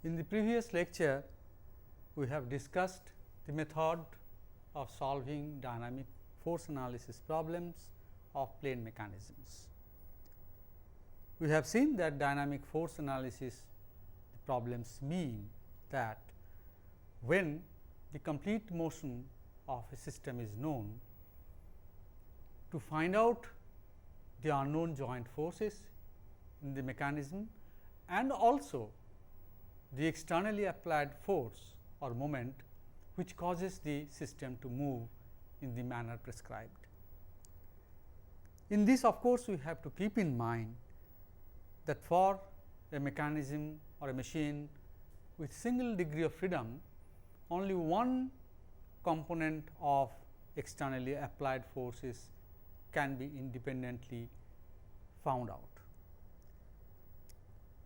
In the previous lecture, we have discussed the method of solving dynamic force analysis problems of plane mechanisms. We have seen that dynamic force analysis problems mean that when the complete motion of a system is known, to find out the unknown joint forces in the mechanism and also the externally applied force or moment which causes the system to move in the manner prescribed. In this, of course, we have to keep in mind that for a mechanism or a machine with single degree of freedom, only one component of externally applied forces can be independently found out.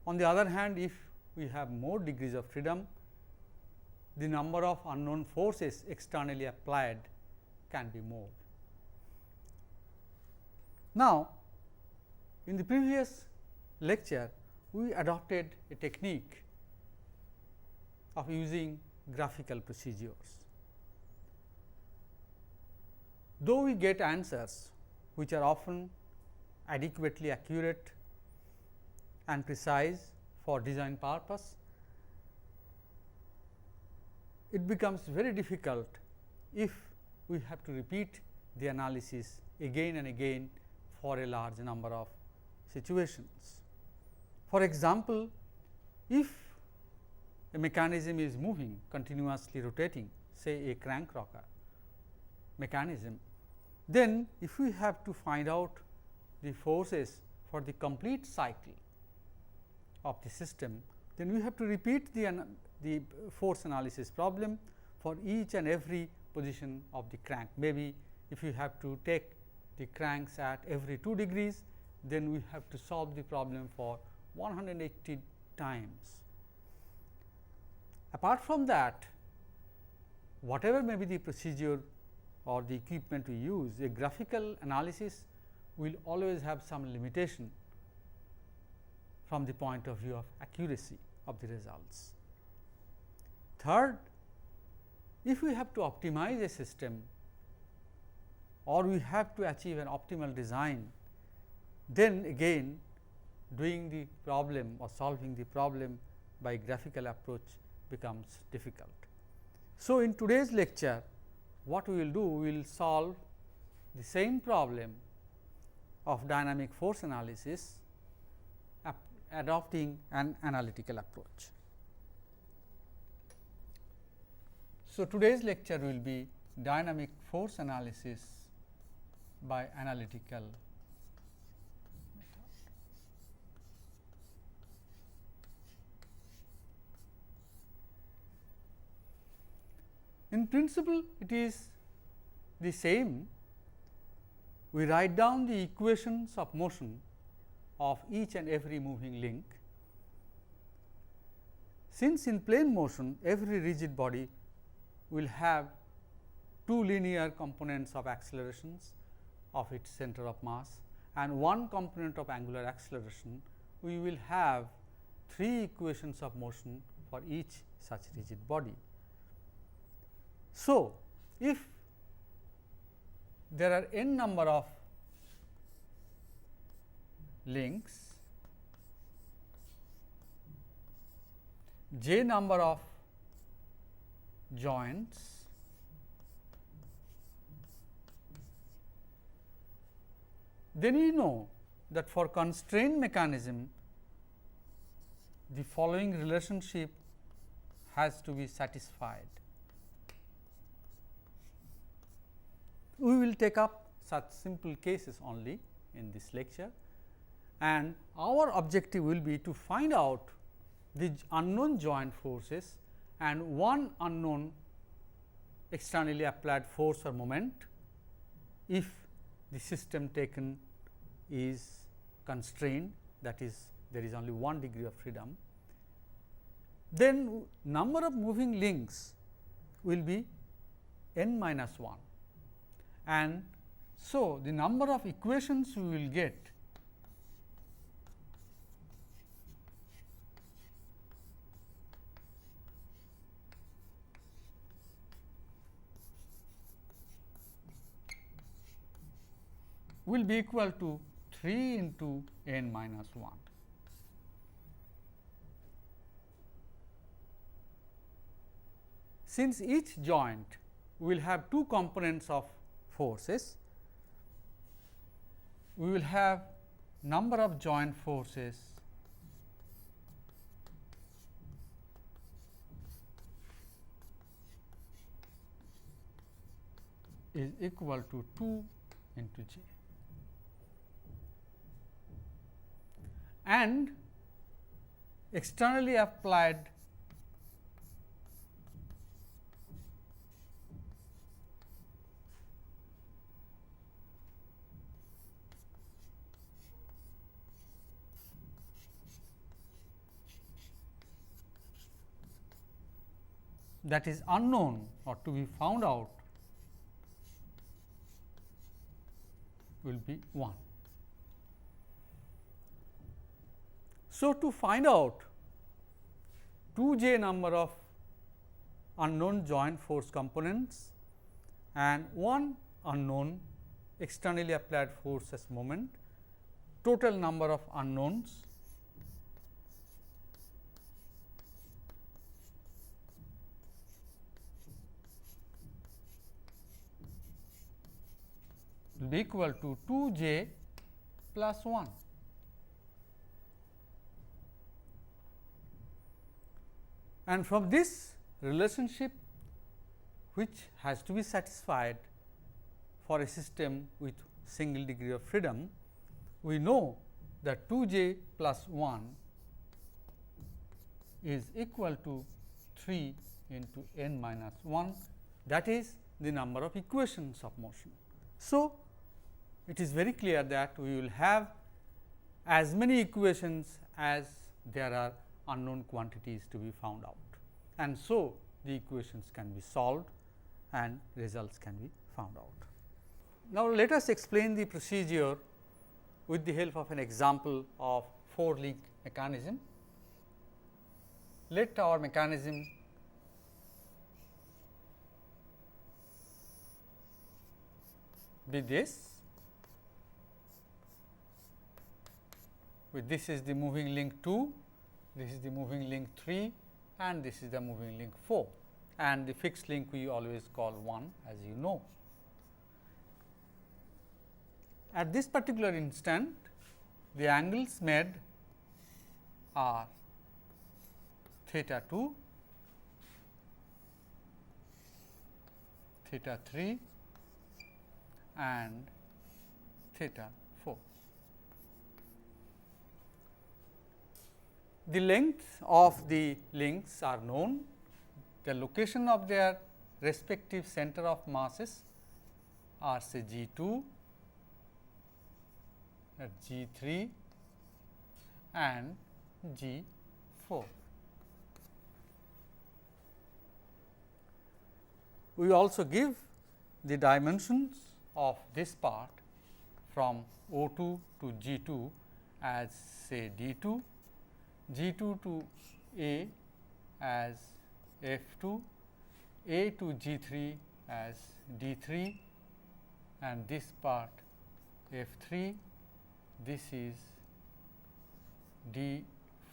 On the other hand, if we have more degrees of freedom, the number of unknown forces externally applied can be more. Now, in the previous lecture, we adopted a technique of using graphical procedures. Though we get answers which are often adequately accurate and precise for design purpose, it becomes very difficult if we have to repeat the analysis again and again for a large number of situations. For example, if a mechanism is moving, continuously rotating, say a crank rocker mechanism, then if we have to find out the forces for the complete cycle of the system, then we have to repeat the force analysis problem for each and every position of the crank. Maybe if you have to take the cranks at every 2 degrees, then we have to solve the problem for 180 times. Apart from that, whatever may be the procedure or the equipment we use, a graphical analysis will always have some limitation from the point of view of accuracy of the results. Third, if we have to optimize a system or we have to achieve an optimal design, then again doing the problem or solving the problem by graphical approach becomes difficult. So, in today's lecture, what we will do, we will solve the same problem of dynamic force analysis adopting an analytical approach. So, today's lecture will be dynamic force analysis by analytical method. In principle, it is the same. We write down the equations of motion of each and every moving link. Since in plane motion, every rigid body will have 2 linear components of accelerations of its center of mass and 1 component of angular acceleration, we will have 3 equations of motion for each such rigid body. So, if there are n number of links, j number of joints, then you know that for constrained mechanism, the following relationship has to be satisfied. We will take up such simple cases only in this lecture, and our objective will be to find out the unknown joint forces and one unknown externally applied force or moment if the system taken is constrained, that is there is only 1 degree of freedom. Then number of moving links will be n minus 1, and so the number of equations we will get will be equal to 3 into n minus 1. Since each joint will have two components of forces, we will have number of joint forces is equal to 2 into j, and externally applied that is unknown or to be found out will be 1. So, to find out 2j number of unknown joint force components and one unknown externally applied force as moment, total number of unknowns will be equal to 2j plus 1. And from this relationship, which has to be satisfied for a system with single degree of freedom, we know that 2j plus 1 is equal to 3 into n minus 1, that is the number of equations of motion. So, it is very clear that we will have as many equations as there are unknown quantities to be found out, and so the equations can be solved and results can be found out. Now, let us explain the procedure with the help of an example of 4-link mechanism. Let our mechanism be this, with this is the moving link 2, this is the moving link 3, and this is the moving link 4, and the fixed link we always call 1, as you know. At this particular instant, the angles made are theta 2, theta 3 and theta 4. The length of the links are known, the location of their respective center of masses are say G 2, at G 3 and G 4. We also give the dimensions of this part from O 2 to G 2 as say D 2, G 2 to A as F 2, A to G 3 as D 3, and this part F 3, this is D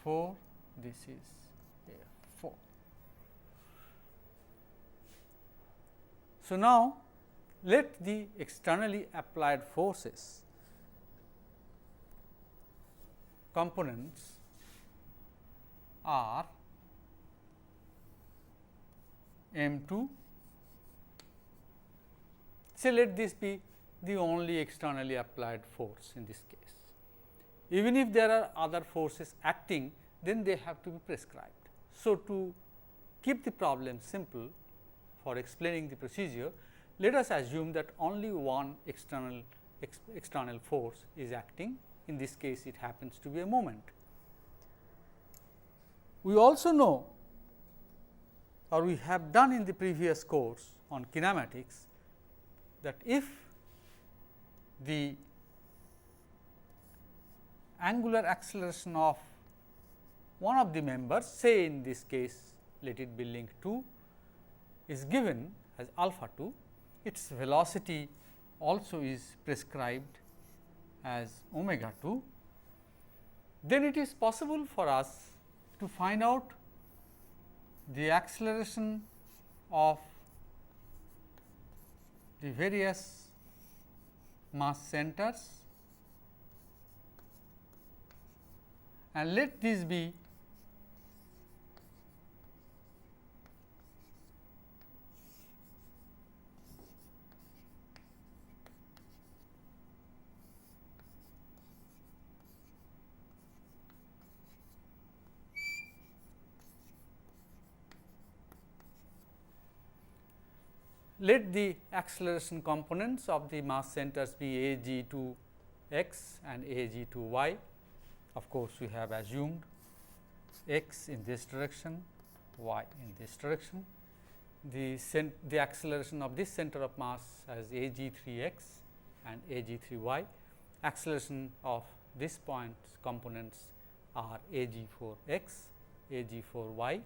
4, this is F 4. So, now let the externally applied forces components are M 2. Say let this be the only externally applied force in this case. Even if there are other forces acting, then they have to be prescribed. So, to keep the problem simple for explaining the procedure, let us assume that only one external force is acting. In this case, it happens to be a moment. We also know, or we have done in the previous course on kinematics, that if the angular acceleration of one of the members, say in this case let it be link 2, is given as alpha 2, its velocity also is prescribed as omega 2, then it is possible for us to find out the acceleration of the various mass centers, and let this be let the acceleration components of the mass centers be a g to x and a g to y. Of course, we have assumed x in this direction, y in this direction. The acceleration of this center of mass as a g 3 x and a g 3 y. Acceleration of this point components are a g 4 x, a g 4 y.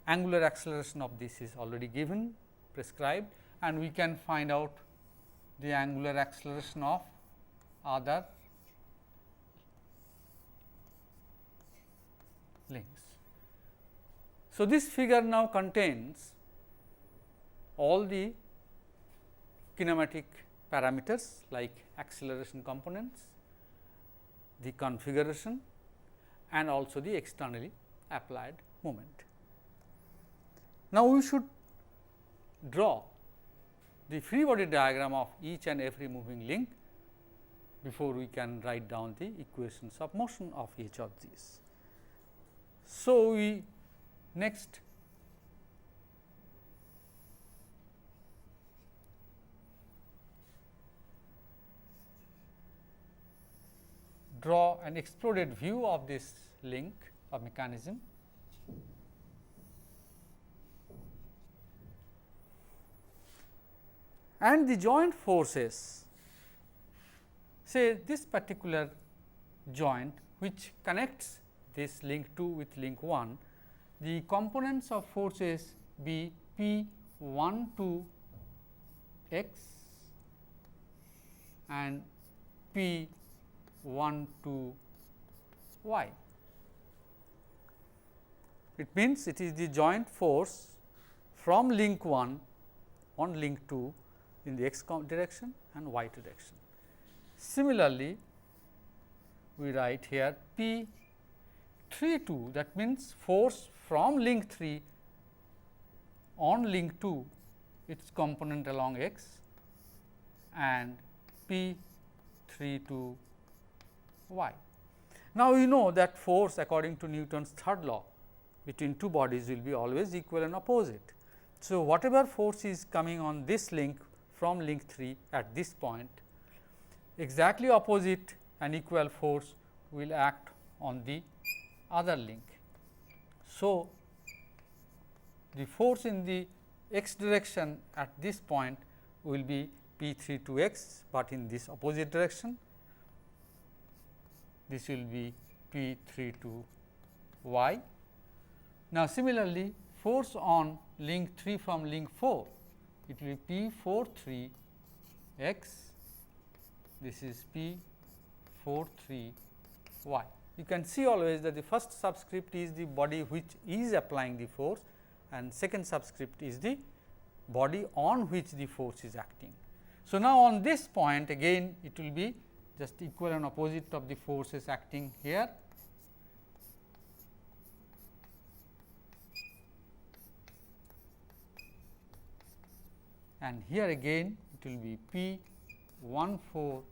Angular acceleration of this is already given, prescribed, and we can find out the angular acceleration of other links. So, this figure now contains all the kinematic parameters like acceleration components, the configuration, and also the externally applied moment. Now, we should draw the free body diagram of each and every moving link before we can write down the equations of motion of each of these. So, we next draw an exploded view of this link or mechanism. And the joint forces, say this particular joint which connects this link 2 with link 1, the components of forces be P 1 to x and P 1 to y. It means, it is the joint force from link 1 on link 2 in the x direction and y direction. Similarly, we write here P 3 2, that means force from link 3 on link 2, its component along x, and P 3 2 y. Now, we know that force according to Newton's third law between two bodies will be always equal and opposite. So, whatever force is coming on this link from link 3 at this point, exactly opposite and equal force will act on the other link. So, the force in the x direction at this point will be P 3 to x, but in this opposite direction this will be P 3 to y. Now, similarly, force on link 3 from link 4, it will be P 4 3 x, this is P 4 3 y. You can see always that the first subscript is the body which is applying the force, and second subscript is the body on which the force is acting. So, now on this point again it will be just equal and opposite of the forces acting here. And here again it will be P 1 4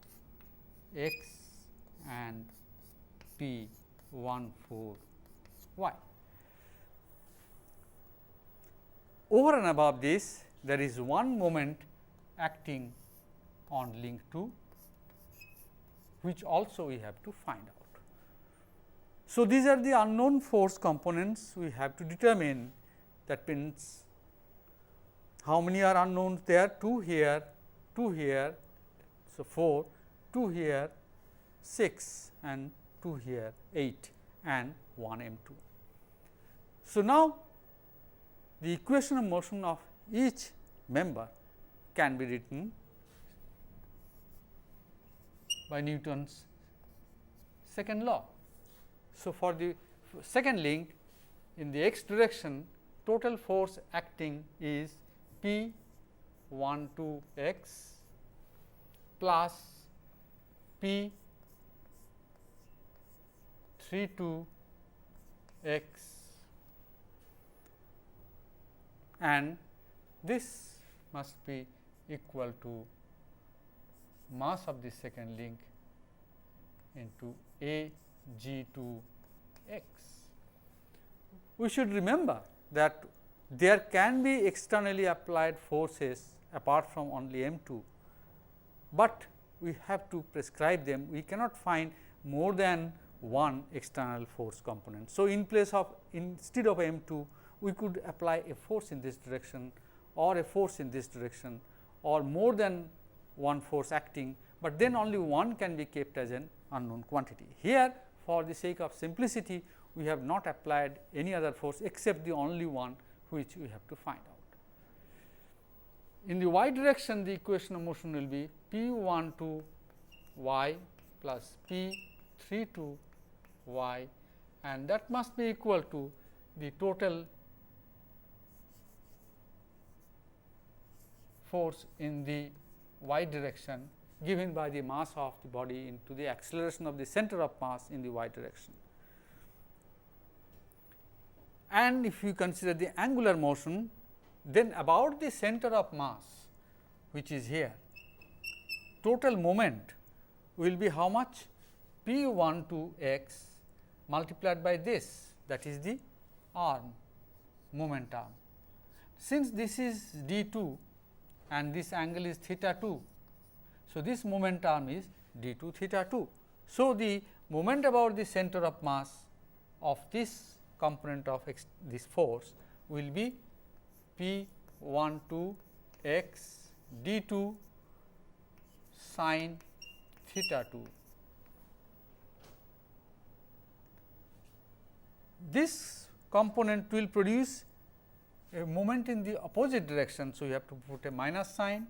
x and P 1 4 y. Over and above this, there is one moment acting on link 2, which also we have to find out. So, these are the unknown force components we have to determine. That means, how many are unknowns there? 2 here, 2 here, so 4, 2 here, 6 and 2 here, 8 and 1 m 2. So, now the equation of motion of each member can be written by Newton's second law. So, for the second link in the x direction, total force acting is P 1 2 x plus P 3 2 x, and this must be equal to mass of the second link into A g 2 x. We should remember that there can be externally applied forces apart from only m 2, but we have to prescribe them. We cannot find more than one external force component. So, in place of instead of m 2, we could apply a force in this direction or a force in this direction or more than one force acting, but then only one can be kept as an unknown quantity. Here, for the sake of simplicity, we have not applied any other force except the only one which we have to find out. In the y direction, the equation of motion will be P 1 2 y plus P 3 2 y, and that must be equal to the total force in the y direction given by the mass of the body into the acceleration of the center of mass in the y direction. And if you consider the angular motion, then about the center of mass, which is here, total moment will be how much? P 1 2 x multiplied by this, that is the arm, moment arm. Since this is d 2 and this angle is theta 2, so this moment arm is d 2 theta 2. So, the moment about the center of mass of this component of this force will be P 1 2 x d 2 sin theta 2. This component will produce a moment in the opposite direction. So, you have to put a minus sign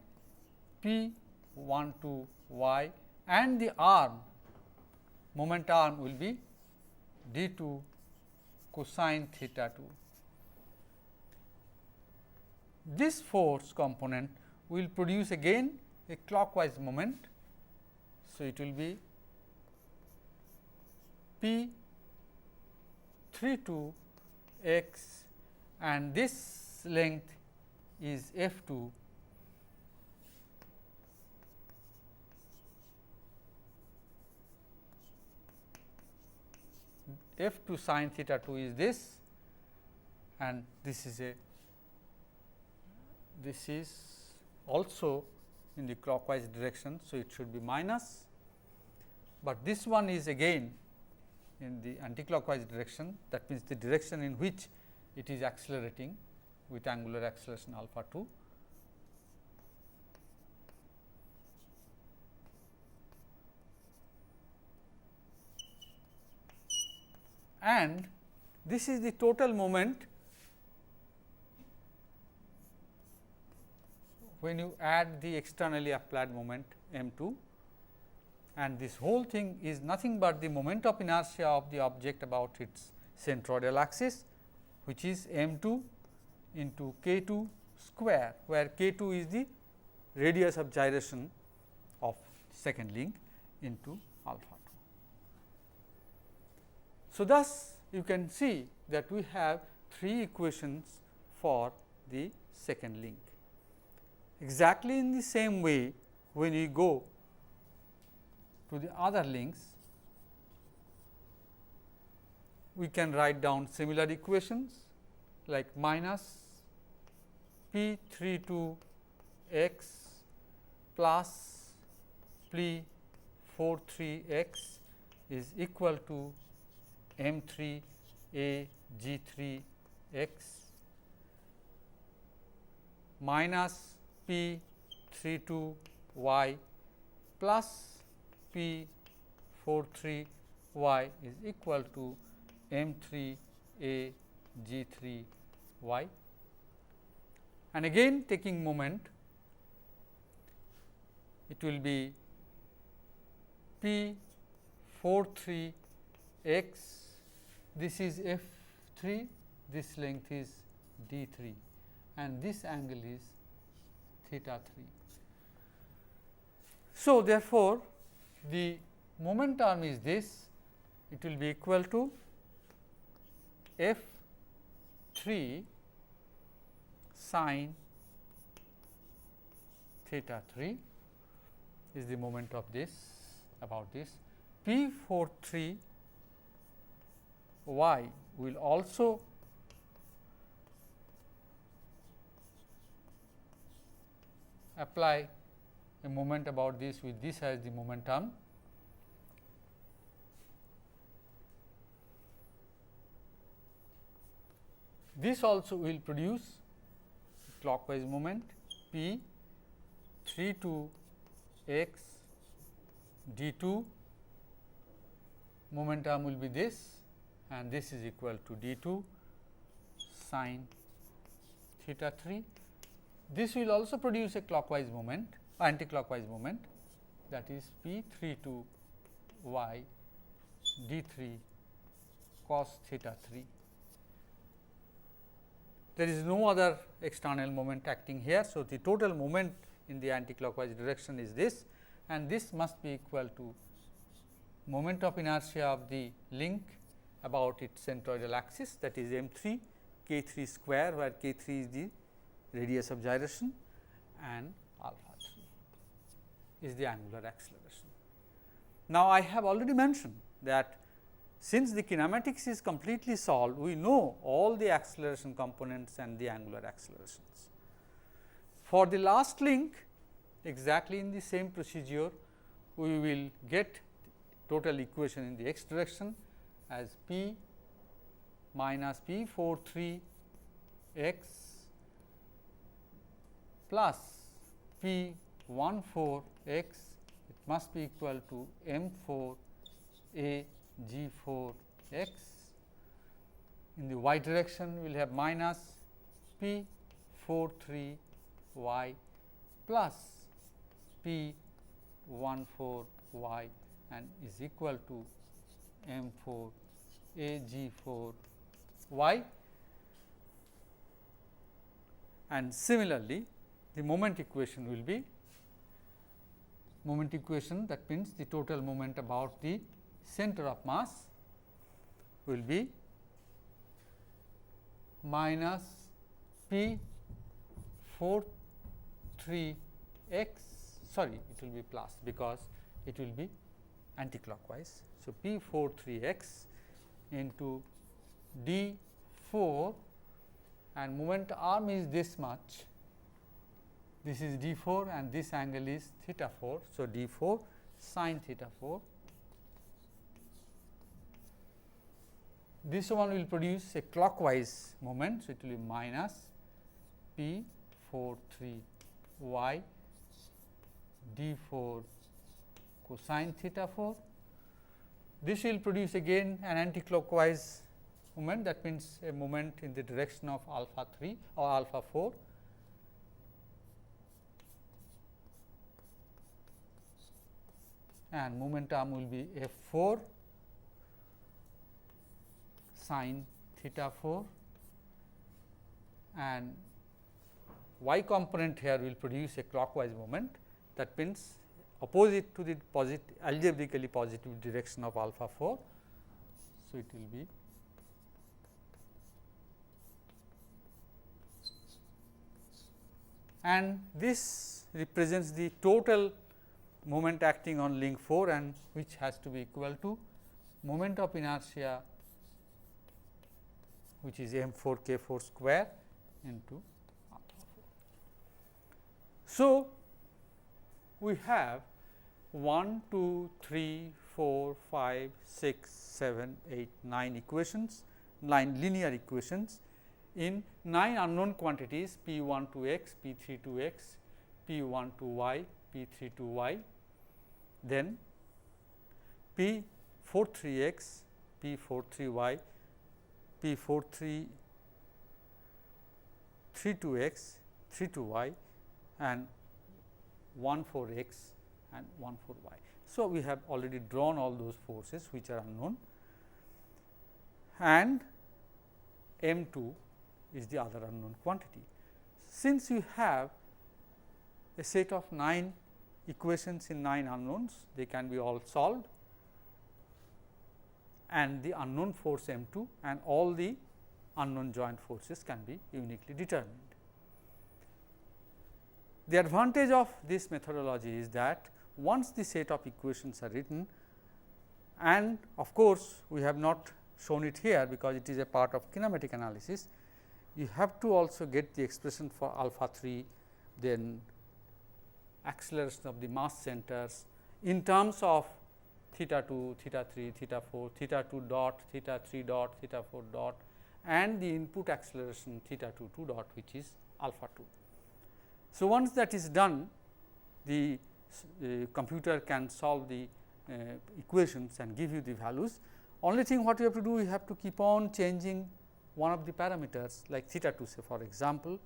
P 1 2 y, and the arm, moment arm will be d 2 cosine theta 2. This force component will produce again a clockwise moment. So, it will be P 3 2 x, and this length is f 2 . F 2 sin theta 2 is this, and this is also in the clockwise direction. So, it should be minus, but this one is again in the anticlockwise direction, that means the direction in which it is accelerating with angular acceleration alpha 2. And this is the total moment when you add the externally applied moment m 2, and this whole thing is nothing but the moment of inertia of the object about its centroidal axis, which is m 2 into k 2 square, where k 2 is the radius of gyration of second link into alpha 2. So, thus you can see that we have three equations for the second link. Exactly in the same way, when we go to the other links, we can write down similar equations like minus P 3 2 x plus P 4 3 x is equal to m 3 a g 3 x minus P 3 2 y plus P 4 3 y is equal to m 3 a g 3 y, and again taking moment, it will be P 4 3 x, this is f 3, this length is d 3 and this angle is theta 3. So, therefore, the moment term is this, it will be equal to f 3 sin theta 3 is the moment of this about this. P 4 3 y will also apply a moment about this with this as the momentum. This also will produce clockwise moment P 3 2 x d 2, momentum will be this and this is equal to d 2 sin theta 3. This will also produce a clockwise moment, anticlockwise moment, that is P 3 2 y d 3 cos theta 3. There is no other external moment acting here. So, the total moment in the anticlockwise direction is this and this must be equal to moment of inertia of the link about its centroidal axis, that is m 3 k 3 square, where k 3 is the radius of gyration and alpha 3 is the angular acceleration. Now, I have already mentioned that since the kinematics is completely solved, we know all the acceleration components and the angular accelerations. For the last link, exactly in the same procedure, we will get total equation in the x direction as P minus P 4 3 x plus P 1 4 x, it must be equal to m 4 a g 4 x. In the y direction, we will have minus P 4 3 y plus P 1 4 y and is equal to m 4 a g 4 y. And similarly, the moment equation will be moment equation, that means the total moment about the center of mass will be minus P 4 3 x, sorry, it will be plus because it will be anticlockwise. So, P 4 3 x into d 4 and moment arm is this much, this is d 4 and this angle is theta 4. So, d 4 sin theta 4. This one will produce a clockwise moment. So, it will be minus P 4 3 y d 4 cosine theta 4. This will produce again an anticlockwise moment, that means a moment in the direction of alpha 3 or alpha 4. And momentum will be f 4 sin theta 4 and y component here will produce a clockwise moment, that means opposite to the algebraically positive direction of alpha 4. So, it will be and this represents the total moment acting on link 4 and which has to be equal to moment of inertia, which is m 4 k 4 square into alpha 4. So, we have 1, 2, 3, 4, 5, 6, 7, 8, 9 equations, 9 linear equations in 9 unknown quantities P 1 2 x, P 3 2 x, P 1 2 y, P 3 2 y, then P 4 3 x, P 4 3 y, P 4 3 2 x, 3 2 y and 1 4 x and 1 4 y. So, we have already drawn all those forces which are unknown, and m 2 is the other unknown quantity. Since you have a set of 9 equations in 9 unknowns, they can be all solved, and the unknown force m 2 and all the unknown joint forces can be uniquely determined. The advantage of this methodology is that once the set of equations are written, and of course, we have not shown it here because it is a part of kinematic analysis, you have to also get the expression for alpha 3, then acceleration of the mass centers in terms of theta 2, theta 3, theta 4, theta 2 dot, theta 3 dot, theta 4 dot, and the input acceleration theta 2 2 dot, which is alpha 2. So, once that is done, the computer can solve the equations and give you the values. Only thing what you have to do, you have to keep on changing one of the parameters like theta 2 say for example.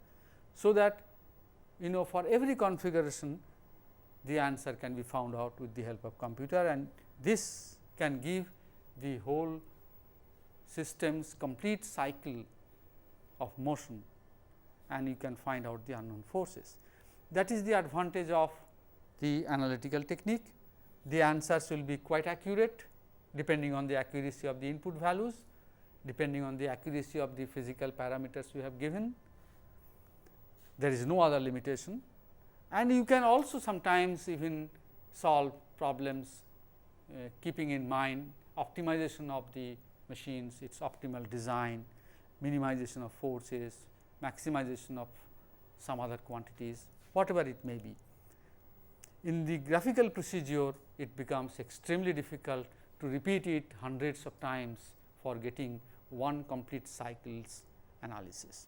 So, that for every configuration the answer can be found out with the help of computer, and this can give the whole system's complete cycle of motion, and you can find out the unknown forces. That is the advantage of the analytical technique. The answers will be quite accurate depending on the accuracy of the input values, depending on the accuracy of the physical parameters you have given. There is no other limitation, and you can also sometimes even solve problems keeping in mind optimization of the machines, its optimal design, minimization of forces, maximization of some other quantities, whatever it may be. In the graphical procedure, it becomes extremely difficult to repeat it hundreds of times for getting one complete cycle's analysis.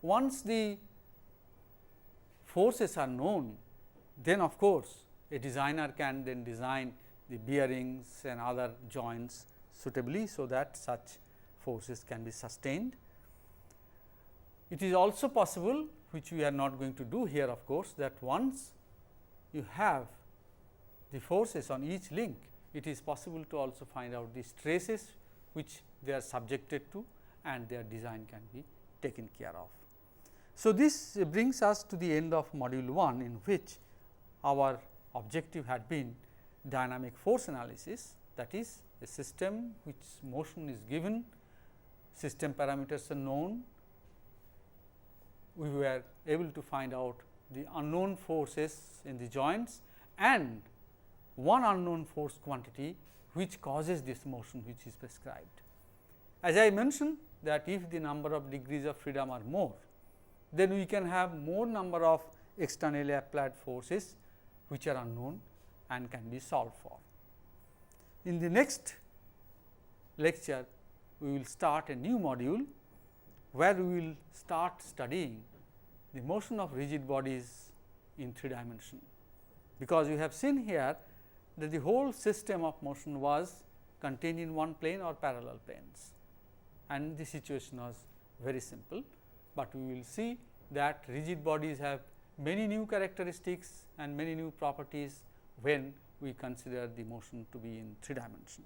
Once the forces are known, then of course, a designer can then design the bearings and other joints suitably, so that such forces can be sustained. It is also possible, which we are not going to do here of course, that once you have the forces on each link, it is possible to also find out the stresses which they are subjected to, and their design can be taken care of. So, this brings us to the end of module 1, in which our objective had been dynamic force analysis, that is a system which motion is given, system parameters are known. We were able to find out the unknown forces in the joints and one unknown force quantity which causes this motion which is prescribed. As I mentioned that if the number of degrees of freedom are more, then we can have more number of externally applied forces which are unknown and can be solved for. In the next lecture, we will start a new module where we will start studying the motion of rigid bodies in 3 dimension, because we have seen here that the whole system of motion was contained in one plane or parallel planes, and the situation was very simple, but we will see that rigid bodies have many new characteristics and many new properties when we consider the motion to be in 3 dimension.